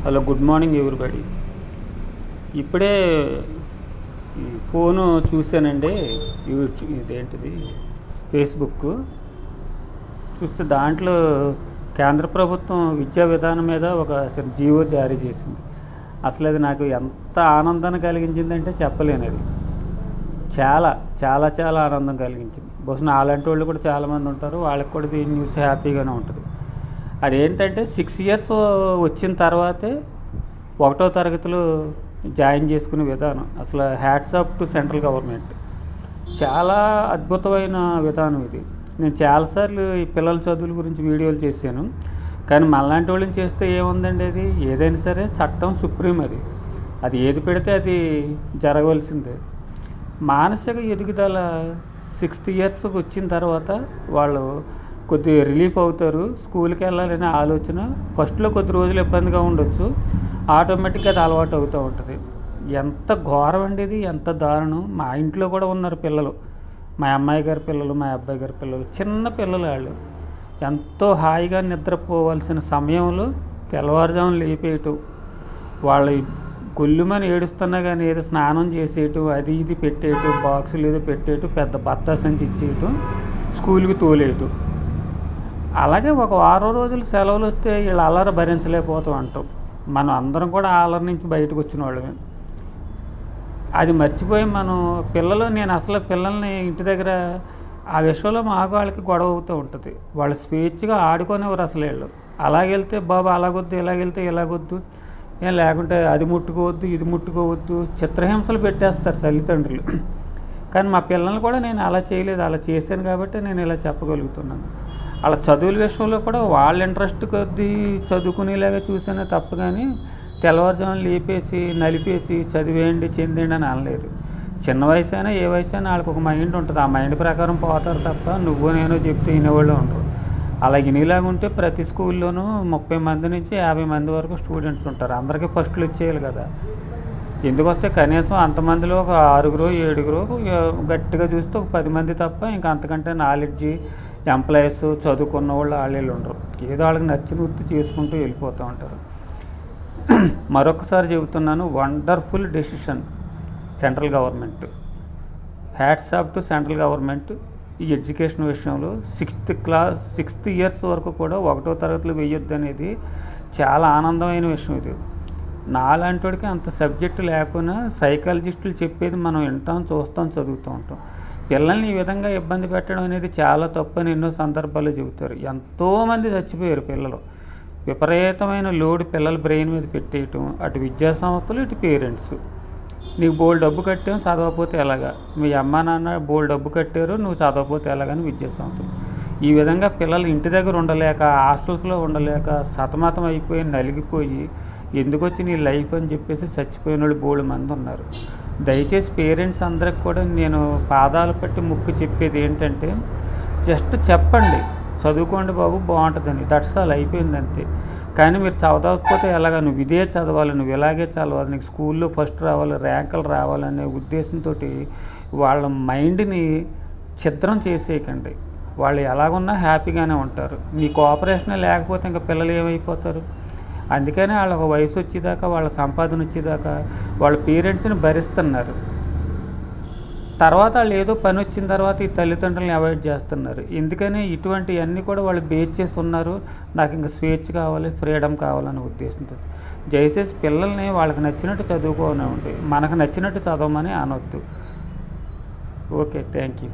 Hello, good morning everybody. ఇప్పుడే ఈ phone చూశానండి. ఇదేంటిది, ఫేస్బుక్ చూస్తే దాంట్లో కేంద్ర ప్రభుత్వం విద్యా విధానం మీద ఒక జీవో జారీ చేసింది. అసలు అది నాకు ఎంత ఆనందాన్ని కలిగించిందంటే చెప్పలేను. అది చాలా చాలా చాలా ఆనందం కలిగించింది. బహుశా అలాంటి వాళ్ళు కూడా చాలామంది ఉంటారు, వాళ్ళకి కూడా ఈ న్యూస్ హ్యాపీగానే ఉంటుంది. అదేంటంటే 6 years వచ్చిన తర్వాతే 1వ తరగతిలో జాయిన్ చేసుకునే విధానం. అసలు hats off to central government. చాలా అద్భుతమైన విధానం ఇది. నేను చాలాసార్లు ఈ పిల్లల చదువుల గురించి వీడియోలు చేశాను, కానీ మనలాంటి వాళ్ళని చేస్తే ఏముందండి, అది ఏదైనా సరే చట్టం సుప్రీం. అది ఏది పెడితే అది జరగవలసిందే. మానసిక ఎదుగుదల 6th years వచ్చిన తర్వాత వాళ్ళు కొద్ది రిలీఫ్ అవుతారు. స్కూల్కి వెళ్ళాలనే ఆలోచన ఫస్ట్లో కొద్ది రోజులు ఇబ్బందిగా ఉండొచ్చు, ఆటోమేటిక్గా అది అలవాటు అవుతూ ఉంటుంది. ఎంత ఘోరం అండి ఇది, ఎంత దారుణం. మా ఇంట్లో కూడా ఉన్నారు పిల్లలు, మా అమ్మాయి గారి పిల్లలు, మా అబ్బాయి గారి పిల్లలు, చిన్న పిల్లలు. వాళ్ళు ఎంతో హాయిగా నిద్రపోవాల్సిన సమయంలో తెల్లవారుజామున లేపేయటం, వాళ్ళు గొల్లుమని ఏడుస్తున్నా కానీ ఏదో స్నానం చేసేయటం, అది ఇది పెట్టేయటం, బాక్సులు ఏదో పెట్టేయటం, పెద్ద బత్తా సంచి ఇచ్చేయటం, స్కూల్కి తోలేయటం. అలాగే ఒక వారం రోజులు సెలవులు వస్తే వీళ్ళు అల్లరి భరించలేకపోతాం అంటాం. మనం అందరం కూడా అల్లరి నుంచి బయటకు వచ్చిన వాళ్ళమే. అది మర్చిపోయి మనం నేను అసలు పిల్లల్ని ఇంటి దగ్గర ఆ విషయంలో మాకు వాళ్ళకి గొడవ అవుతూ ఉంటుంది. వాళ్ళు స్వేచ్ఛగా ఆడుకునేవారు అసలు. వీళ్ళు అలాగెళ్తే బాబు అలాగొద్దు, ఇలాగెళ్తే ఇలాగొద్దు, ఏం లేకుంటే అది ముట్టుకోవద్దు, ఇది ముట్టుకోవద్దు, చిత్రహింసలు పెట్టేస్తారు తల్లిదండ్రులు. కానీ మా పిల్లల్ని కూడా నేను అలా చేయలేదు, అలా చేశాను కాబట్టి నేను ఇలా చెప్పగలుగుతున్నాను. అలా చదువుల విషయంలో కూడా వాళ్ళ ఇంట్రెస్ట్ కొద్దీ చదువుకునేలాగా చూసానే తప్ప, కానీ తెల్లవారుజామున లేపేసి నలిపేసి చదివేయండి చెందండి అని అనలేదు. చిన్న వయసు అయినా ఏ వయసు అయినా వాళ్ళకి ఒక మైండ్ ఉంటుంది. ఆ మైండ్ ప్రకారం పోతారు తప్ప నువ్వు నేను చెప్తే వినేవాళ్ళు ఉండరు. అలా వినేలాగా ఉంటే ప్రతి స్కూల్లోనూ 30 మంది నుంచి 50 మంది వరకు స్టూడెంట్స్ ఉంటారు. అందరికీ ఫస్ట్లు ఇచ్చేయాలి కదా. ఎందుకు వస్తే కనీసం అంతమందిలో ఒక 6 7 గట్టిగా చూస్తే ఒక 10 మంది తప్ప ఇంకా అంతకంటే నాలెడ్జి ఎంప్లాయీస్ చదువుకున్న వాళ్ళు వాళ్ళు ఉండరు. ఏదో వాళ్ళకి నచ్చిన వృత్తి చేసుకుంటూ వెళ్ళిపోతూ ఉంటారు. మరొకసారి చెబుతున్నాను, wonderful decision central government. Hats off to central government. ఈ ఎడ్యుకేషన్ విషయంలో 6th years వరకు కూడా 1వ తరగతిలో వేయొద్దు అనేది చాలా ఆనందమైన విషయం. ఇది నాలాంటి వాడికి అంత సబ్జెక్టు లేకపోయినా సైకాలజిస్టులు చెప్పేది మనం వింటాం, చూస్తాం, చదువుతూ ఉంటాం. పిల్లల్ని ఈ విధంగా ఇబ్బంది పెట్టడం అనేది చాలా తప్పని ఎన్నో సందర్భాల్లో చెబుతారు. ఎంతోమంది చచ్చిపోయారు పిల్లలు. విపరీతమైన లోడ్ పిల్లల బ్రెయిన్ మీద పెట్టేయటం, అటు విద్యా సంస్థలు, ఇటు పేరెంట్స్. నీకు బోల్ డబ్బు కట్టాము, చదవకపోతే ఎలాగా, మీ అమ్మ నాన్న బోల్ డబ్బు కట్టారు, నువ్వు చదవకపోతే ఎలాగని విద్యా సంస్థలు. ఈ విధంగా పిల్లలు ఇంటి దగ్గర ఉండలేక, హాస్టల్స్లో ఉండలేక సతమతం అయిపోయి నలిగిపోయి ఎందుకు వచ్చి నీ లైఫ్ అని చెప్పేసి చచ్చిపోయిన వాళ్ళు బోల్డ్ మంది ఉన్నారు. దయచేసి పేరెంట్స్ అందరికి కూడా నేను పాదాలు పట్టి ముక్కు చెప్పేది ఏంటంటే, జస్ట్ చెప్పండి, చదువుకోండి బాబు బాగుంటుందని, దట్స్ ఆల్, అయిపోయింది అంతే. కానీ మీరు చదవకపోతే ఎలాగా, నువ్వు ఇదే చదవాలి, నువ్వు ఇలాగే చదవాలి, నీకు స్కూల్లో ఫస్ట్ రావాలి, ర్యాంకులు రావాలనే ఉద్దేశంతో వాళ్ళ మైండ్ని ఛిద్రం చేసేయకండి. వాళ్ళు ఎలాగున్నా హ్యాపీగానే ఉంటారు. మీ కోఆపరేషనే లేకపోతే ఇంకా పిల్లలు ఏమైపోతారు. అందుకనే వాళ్ళ ఒక వయసు వచ్చేదాకా, వాళ్ళ సంపాదన వచ్చేదాకా వాళ్ళ పేరెంట్స్ని భరిస్తున్నారు. తర్వాత వాళ్ళు ఏదో పని వచ్చిన తర్వాత ఈ తల్లిదండ్రులను అవాయిడ్ చేస్తున్నారు. ఎందుకని ఇటువంటివన్నీ కూడా వాళ్ళు బేస్ చేస్తున్నారు. నాకు ఇంకా స్వేచ్ఛ కావాలి, ఫ్రీడమ్ కావాలనే ఉద్దేశంతో. దయచేసి పిల్లల్ని వాళ్ళకి నచ్చినట్టు చదువుకోనే ఉండి మనకు నచ్చినట్టు చదవమని అనొద్దు. Okay, thank you.